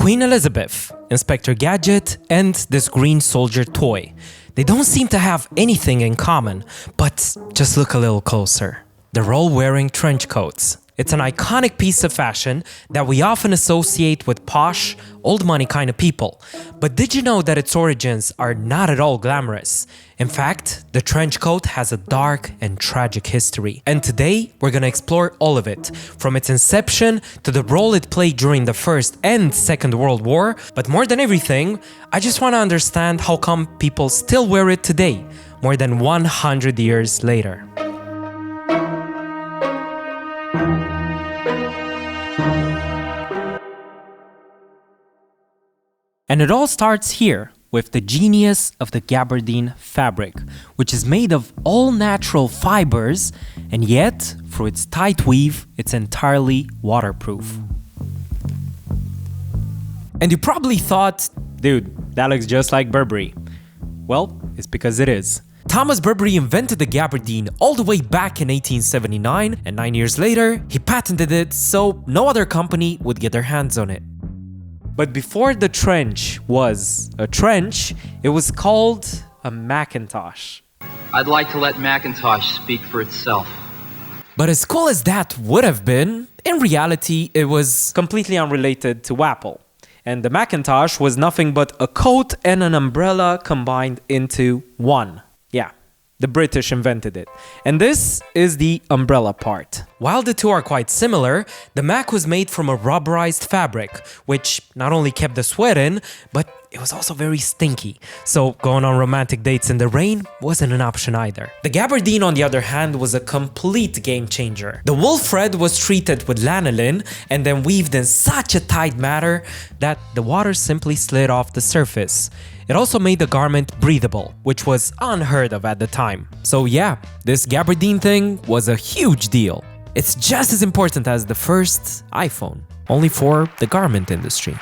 Queen Elizabeth, Inspector Gadget, and this green soldier toy. They don't seem to have anything in common, but just look a little closer. They're all wearing trench coats. It's an iconic piece of fashion that we often associate with posh, old money kind of people. But did you know that its origins are not at all glamorous? In fact, the trench coat has a dark and tragic history. And today, we're gonna explore all of it, from its inception to the role it played during the First and Second World War. But more than everything, I just wanna understand how come people still wear it today, more than 100 years later. And it all starts here, with the genius of the gabardine fabric, which is made of all natural fibers, and yet, through its tight weave, it's entirely waterproof. And you probably thought, dude, that looks just like Burberry. Well, it's because it is. Thomas Burberry invented the gabardine all the way back in 1879, and 9 years later, he patented it so no other company would get their hands on it. But before the trench was a trench, it was called a Macintosh. I'd like to let Macintosh speak for itself. But as cool as that would have been, in reality, it was completely unrelated to Apple. And the Macintosh was nothing but a coat and an umbrella combined into one. Yeah, the British invented it. And this is the umbrella part. While the two are quite similar, the Mac was made from a rubberized fabric, which not only kept the sweat in, but it was also very stinky. So going on romantic dates in the rain wasn't an option either. The gabardine, on the other hand, was a complete game changer. The wool thread was treated with lanolin and then weaved in such a tight manner that the water simply slid off the surface. It also made the garment breathable, which was unheard of at the time. So yeah, this gabardine thing was a huge deal. It's just as important as the first iPhone, only for the garment industry.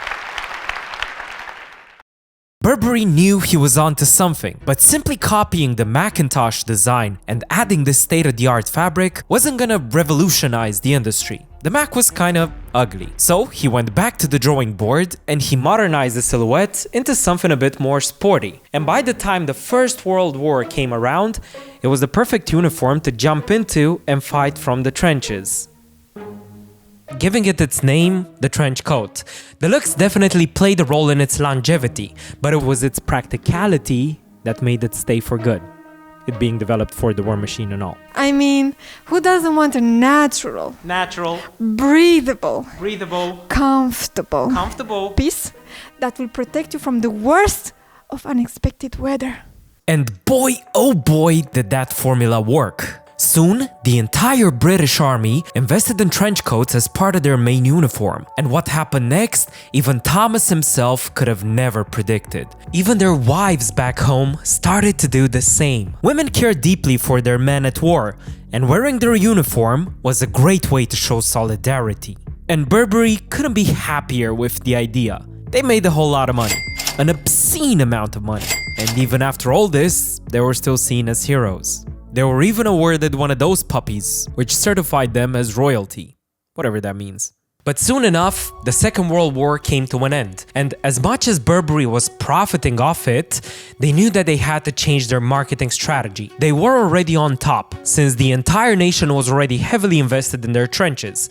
Burberry knew he was onto something, but simply copying the Macintosh design and adding this state-of-the-art fabric wasn't gonna revolutionize the industry. The Mac was kinda ugly. So he went back to the drawing board and he modernized the silhouette into something a bit more sporty. And by the time the First World War came around, it was the perfect uniform to jump into and fight from the trenches, giving it its name, the trench coat. The looks definitely played a role in its longevity, but it was its practicality that made it stay for good, it being developed for the war machine and all. I mean, who doesn't want a natural, breathable, comfortable piece that will protect you from the worst of unexpected weather? And boy, oh boy, did that formula work. Soon, the entire British army invested in trench coats as part of their main uniform. And what happened next, even Thomas himself could have never predicted. Even their wives back home started to do the same. Women cared deeply for their men at war, and wearing their uniform was a great way to show solidarity. And Burberry couldn't be happier with the idea. They made a whole lot of money, an obscene amount of money. And even after all this, they were still seen as heroes. They were even awarded one of those puppies, which certified them as royalty, whatever that means. But soon enough, the Second World War came to an end, and as much as Burberry was profiting off it, they knew that they had to change their marketing strategy. They were already on top, since the entire nation was already heavily invested in their trenches.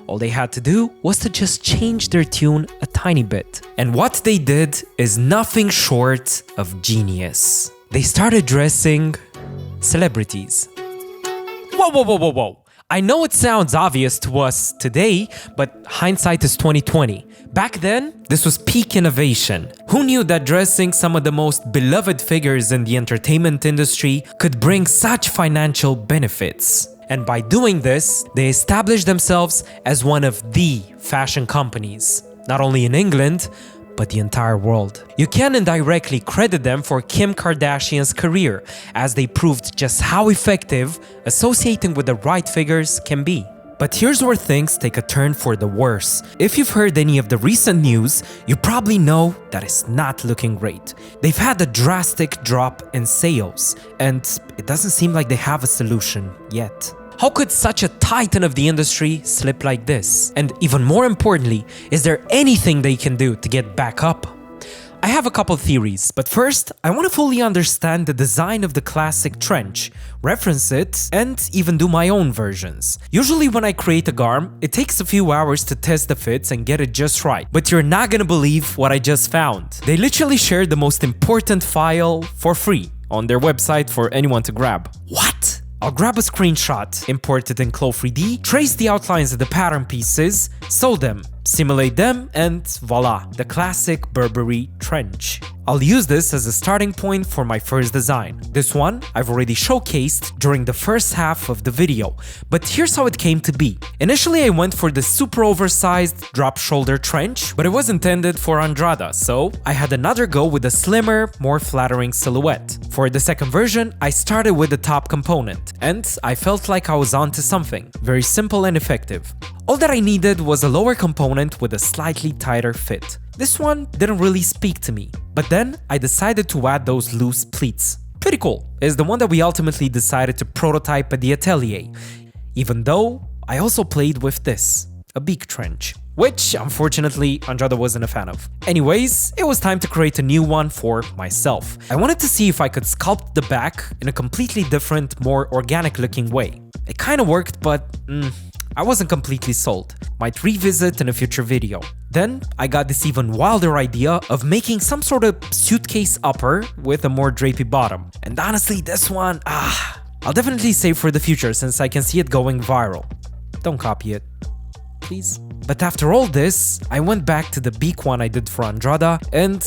All they had to do was to just change their tune a tiny bit. And what they did is nothing short of genius. They started dressing celebrities. Whoa. I know it sounds obvious to us today, but hindsight is 2020. Back then, this was peak innovation. Who knew that dressing some of the most beloved figures in the entertainment industry could bring such financial benefits? And by doing this, they established themselves as one of the fashion companies, not only in England, but the entire world. You can indirectly credit them for Kim Kardashian's career, as they proved just how effective associating with the right figures can be. But here's where things take a turn for the worse. If you've heard any of the recent news, you probably know that it's not looking great. They've had a drastic drop in sales, and it doesn't seem like they have a solution yet. How could such a titan of the industry slip like this? And even more importantly, is there anything they can do to get back up? I have a couple theories, but first, I want to fully understand the design of the classic trench, reference it, and even do my own versions. Usually when I create a garm, it takes a few hours to test the fits and get it just right, but you're not gonna believe what I just found. They literally shared the most important file for free on their website for anyone to grab. What? I'll grab a screenshot, import it in Clo3D, trace the outlines of the pattern pieces, sew them, simulate them, and voila, the classic Burberry trench. I'll use this as a starting point for my first design. This one I've already showcased during the first half of the video, but here's how it came to be. Initially I went for the super oversized drop shoulder trench, but it was intended for Andrada, so I had another go with a slimmer, more flattering silhouette. For the second version, I started with the top component, and I felt like I was onto something, very simple and effective. All that I needed was a lower component with a slightly tighter fit. This one didn't really speak to me, but then I decided to add those loose pleats. Pretty cool, is the one that we ultimately decided to prototype at the atelier, even though I also played with this, a beak trench, which unfortunately Andrada wasn't a fan of. Anyways, it was time to create a new one for myself. I wanted to see if I could sculpt the back in a completely different, more organic looking way. It kinda worked, but I wasn't completely sold. Might revisit in a future video. Then I got this even wilder idea of making some sort of suitcase upper with a more drapey bottom. And honestly, this one, I'll definitely save for the future since I can see it going viral. Don't copy it, please. But after all this, I went back to the beak one I did for Andrada and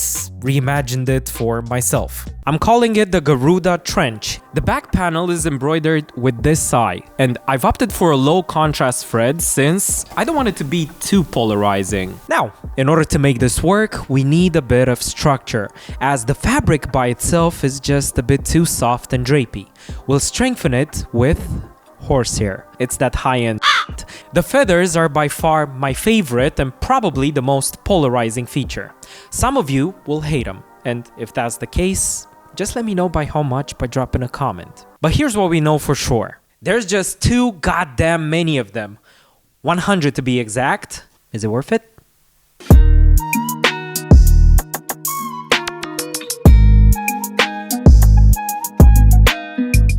reimagined it for myself. I'm calling it the Garuda Trench. The back panel is embroidered with this eye, and I've opted for a low contrast thread since I don't want it to be too polarizing. Now, in order to make this work, we need a bit of structure, as the fabric by itself is just a bit too soft and drapey. We'll strengthen it with horsehair. It's that high-end shit. The feathers are by far my favorite and probably the most polarizing feature. Some of you will hate them, and if that's the case, just let me know by how much by dropping a comment. But here's what we know for sure. There's just too goddamn many of them. 100 to be exact. Is it worth it?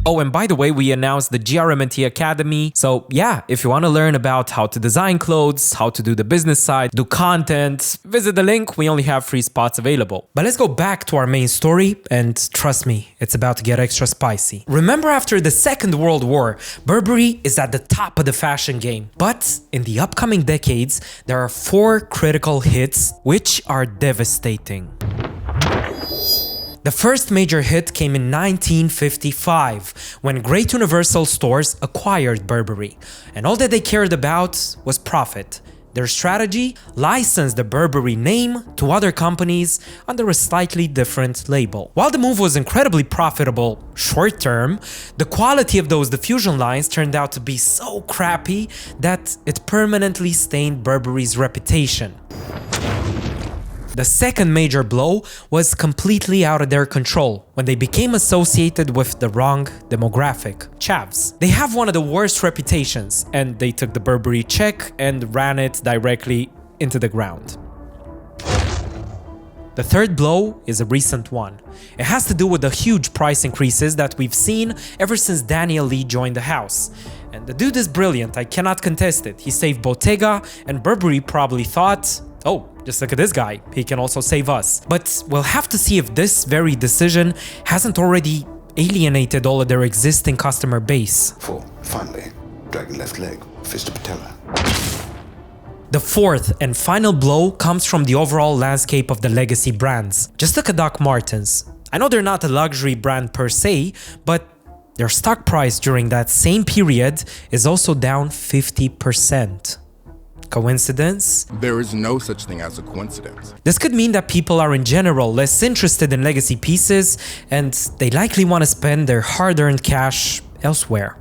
Oh, and by the way, we announced the GRMNT Academy. So yeah, if you want to learn about how to design clothes, how to do the business side, do content, visit the link. We only have 3 spots available. But let's go back to our main story, and trust me, it's about to get extra spicy. Remember, after the Second World War, Burberry is at the top of the fashion game. But in the upcoming decades, there are 4 critical hits which are devastating. The first major hit came in 1955, when Great Universal Stores acquired Burberry, and all that they cared about was profit. Their strategy? License the Burberry name to other companies under a slightly different label. While the move was incredibly profitable short term, the quality of those diffusion lines turned out to be so crappy that it permanently stained Burberry's reputation. The second major blow was completely out of their control when they became associated with the wrong demographic, chavs. They have one of the worst reputations, and they took the Burberry check and ran it directly into the ground. The third blow is a recent one. It has to do with the huge price increases that we've seen ever since Daniel Lee joined the house. And the dude is brilliant, I cannot contest it. He saved Bottega, and Burberry probably thought, oh, just look at this guy, he can also save us. But we'll have to see if this very decision hasn't already alienated all of their existing customer base. 4. Finally, dragon left leg, fist to patella. The fourth and final blow comes from the overall landscape of the legacy brands. Just look at Doc Martens. I know they're not a luxury brand per se, but their stock price during that same period is also down 50%. Coincidence? There is no such thing as a coincidence. This could mean that people are in general less interested in legacy pieces, and they likely want to spend their hard-earned cash elsewhere.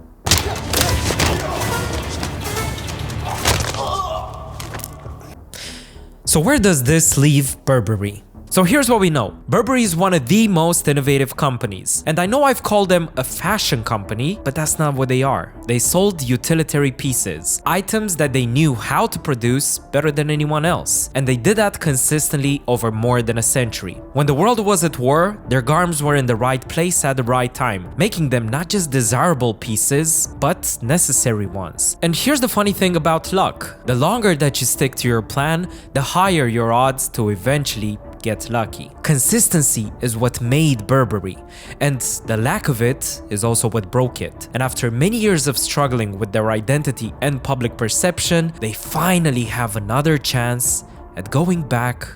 So where does this leave Burberry? So here's what we know. Burberry is one of the most innovative companies. And I know I've called them a fashion company, but that's not what they are. They sold utilitarian pieces, items that they knew how to produce better than anyone else. And they did that consistently over more than a century. When the world was at war, their garments were in the right place at the right time, making them not just desirable pieces, but necessary ones. And here's the funny thing about luck. The longer that you stick to your plan, the higher your odds to eventually get lucky. Consistency is what made Burberry, and the lack of it is also what broke it. And after many years of struggling with their identity and public perception, they finally have another chance at going back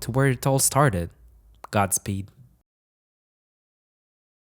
to where it all started. Godspeed.